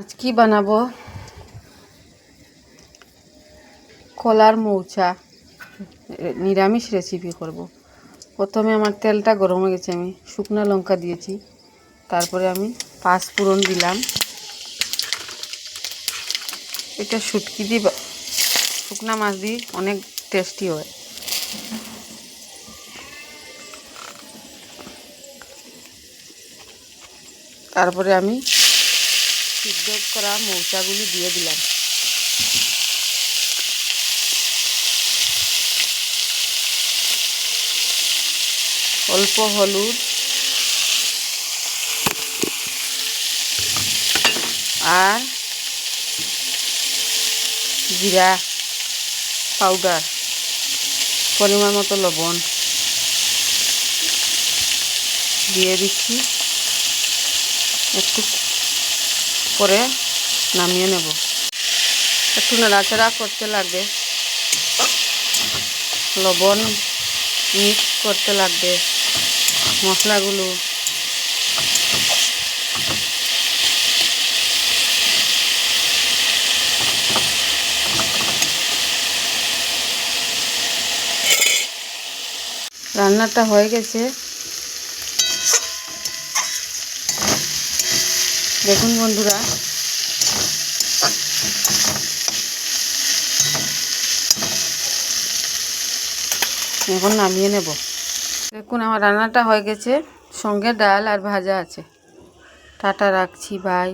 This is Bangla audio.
আজ কি বানাবো? কলার মৌচা নিরামিষ রেসিপি করব। প্রথমে আমার তেলটা গরম হয়ে গেছে, আমি শুকনো লঙ্কা দিয়েছি, তারপরে আমি পাঁচফোড়ন দিলাম। এটা শুটকি দিয়ে শুকনা মাছ দিয়ে অনেক টেস্টি হয়। তারপরে আমি সিদ্ধ করা মৌচাগুলি দিয়ে দিলাম। অল্প হলুদ আর জিরা পাউডার, পরিমাণ মতো লবণ দিয়ে দিচ্ছি। একটু পরে নামিয়ে নেব। একটু নাড়াচাড়া করতে লাগবে, লবণ মিক্স করতে লাগবে মশলাগুলো। রান্নাটা হয়ে গেছে, দেখুন বন্ধুরা। এখন নামিয়ে নেব। দেখুন আমার রান্নাটা হয়ে গেছে, সঙ্গে ডাল আর ভাজা আছে। টাটা, রাখছি, বাই।